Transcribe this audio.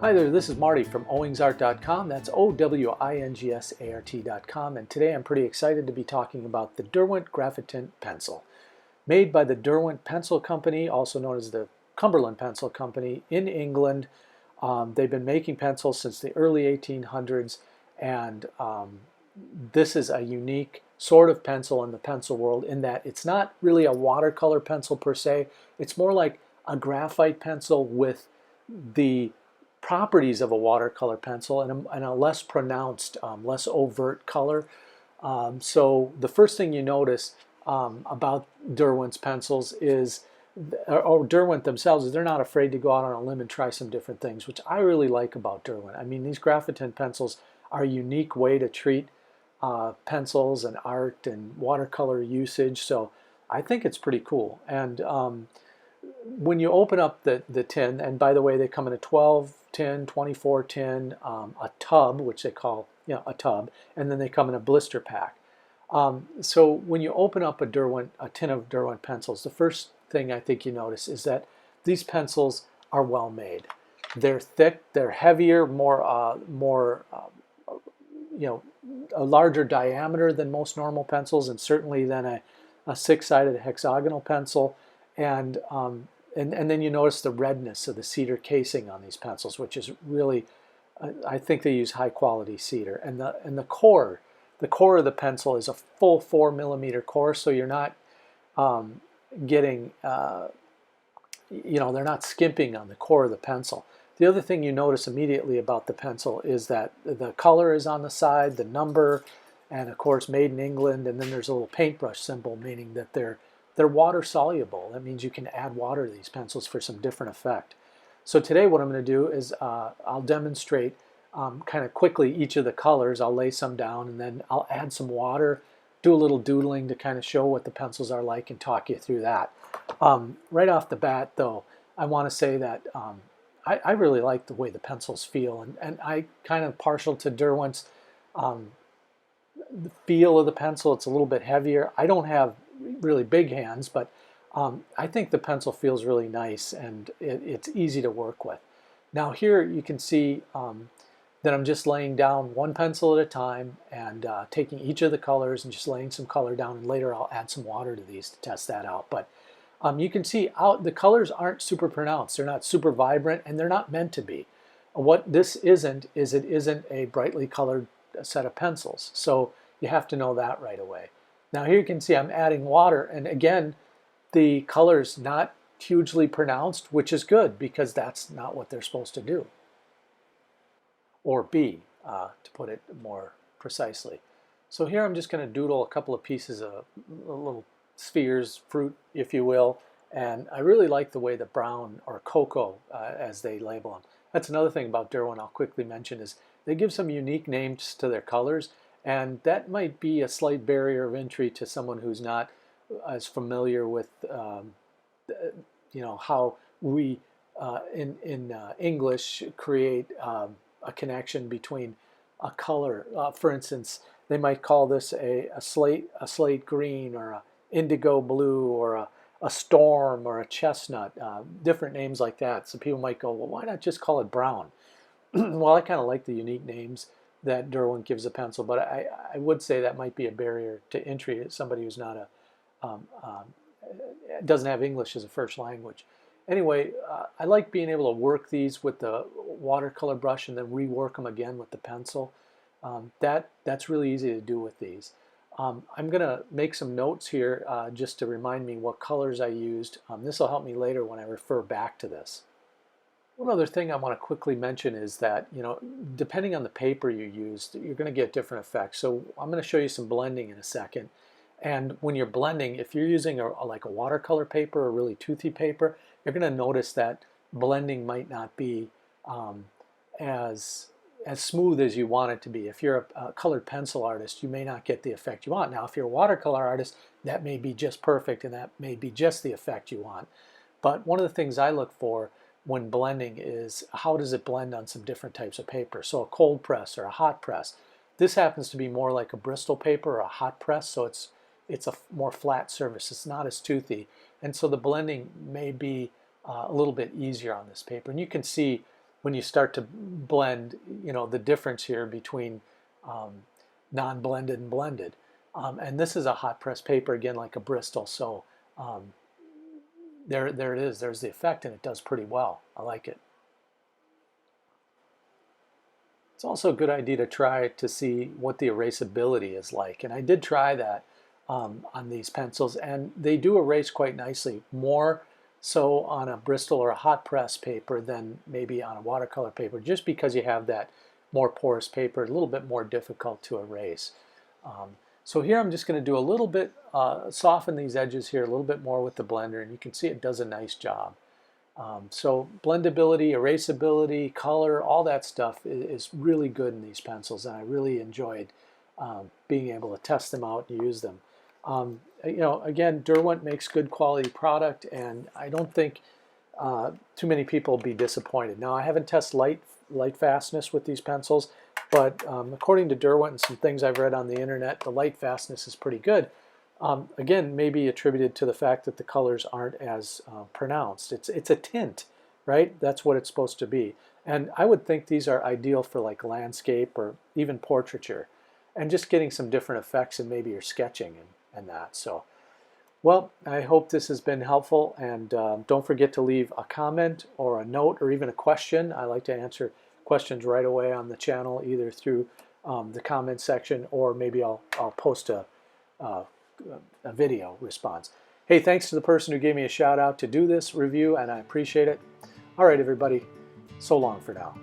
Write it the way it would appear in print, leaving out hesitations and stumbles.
Hi there, this is Marty from owingsart.com. That's OWINGSART.com, and today I'm pretty excited to be talking about the Derwent Graphitint pencil. Made by the Derwent Pencil Company, also known as the Cumberland Pencil Company in England. They've been making pencils since the early 1800s, and this is a unique sort of pencil in the pencil world in that it's not really a watercolor pencil per se. It's more like a graphite pencil with the properties of a watercolor pencil and a less pronounced, less overt color. So the first thing you notice about Derwent's pencils is, or Derwent themselves, is they're not afraid to go out on a limb and try some different things, which I really like about Derwent. I mean, these Graphitint pencils are a unique way to treat pencils and art and watercolor usage, so I think it's pretty cool. And when you open up the tin, and by the way, they come in a 12 tin, 24 tin, a tub, which they call a tub, and then they come in a blister pack. So when you open up a tin of Derwent pencils, the first thing I think you notice is that these pencils are well made. They're thick, they're heavier, a larger diameter than most normal pencils, and certainly than a six-sided hexagonal pencil. And then you notice the redness of the cedar casing on these pencils, which is really, I think they use high quality cedar. And the core of the pencil is a full 4mm core, so you're not getting, they're not skimping on the core of the pencil. The other thing you notice immediately about the pencil is that the color is on the side, the number, and of course made in England, and then there's a little paintbrush symbol, meaning that they're water soluble. That means you can add water to these pencils for some different effect. So today what I'm going to do is I'll demonstrate kind of quickly each of the colors. I'll lay some down and then I'll add some water, do a little doodling to kind of show what the pencils are like and talk you through that. Right off the bat though, I want to say that I really like the way the pencils feel, and I kind of partial to Derwent's the feel of the pencil. It's a little bit heavier. I don't have really big hands, but I think the pencil feels really nice and it's easy to work with. Now here you can see that I'm just laying down one pencil at a time and taking each of the colors and just laying some color down, and later I'll add some water to these to test that out. But you can see the colors aren't super pronounced. They're not super vibrant, and they're not meant to be. What this isn't is it isn't a brightly colored set of pencils. So you have to know that right away. Now here you can see I'm adding water, and again, the color's not hugely pronounced, which is good because that's not what they're supposed to do. Or be, to put it more precisely. So here I'm just going to doodle a couple of pieces of little spheres, fruit, if you will, and I really like the way the brown, or cocoa, as they label them. That's another thing about Derwent I'll quickly mention is they give some unique names to their colors, and that might be a slight barrier of entry to someone who's not as familiar with how we in English create a connection between a color. For instance, they might call this a slate green, or a indigo blue, or a storm, or a chestnut, different names like that. So people might go, well, why not just call it brown? Well, I kind of like the unique names that Derwent gives a pencil, but I would say that might be a barrier to entry to somebody who's not doesn't have English as a first language. Anyway, I like being able to work these with the watercolor brush and then rework them again with the pencil. That's really easy to do with these. I'm going to make some notes here just to remind me what colors I used. This will help me later when I refer back to this. One other thing I want to quickly mention is that, depending on the paper you use, you're going to get different effects. So I'm going to show you some blending in a second. And when you're blending, if you're using like a watercolor paper or really toothy paper, you're going to notice that blending might not be as smooth as you want it to be. If you're a colored pencil artist, you may not get the effect you want. Now, if you're a watercolor artist, that may be just perfect, and that may be just the effect you want. But one of the things I look for when blending is how does it blend on some different types of paper. So a cold press or a hot press. This happens to be more like a Bristol paper or a hot press, so it's a more flat surface. It's not as toothy, and so the blending may be a little bit easier on this paper. And you can see when you start to blend, you know, the difference here between non-blended and blended. And this is a hot press paper, again, like a Bristol. So there it is. There's the effect, and it does pretty well. I like it. It's also a good idea to try to see what the erasability is like. And I did try that on these pencils, and they do erase quite nicely. More so on a Bristol or a hot press paper than maybe on a watercolor paper, just because you have that more porous paper, a little bit more difficult to erase. So here I'm just going to do a little bit, soften these edges here a little bit more with the blender, and you can see it does a nice job. So blendability, erasability, color, all that stuff is really good in these pencils, and I really enjoyed being able to test them out and use them. You know, again, Derwent makes good quality product, and I don't think too many people will be disappointed. Now, I haven't tested light fastness with these pencils, but according to Derwent and some things I've read on the internet, the light fastness is pretty good. Again, maybe attributed to the fact that the colors aren't as pronounced. It's a tint, right? That's what it's supposed to be. And I would think these are ideal for like landscape or even portraiture, and just getting some different effects in maybe your sketching and that. So, well, I hope this has been helpful, and don't forget to leave a comment or a note or even a question. I like to answer questions right away on the channel, either through the comment section, or maybe I'll post a video response. Hey, thanks to the person who gave me a shout out to do this review, and I appreciate it. All right, everybody, so long for now.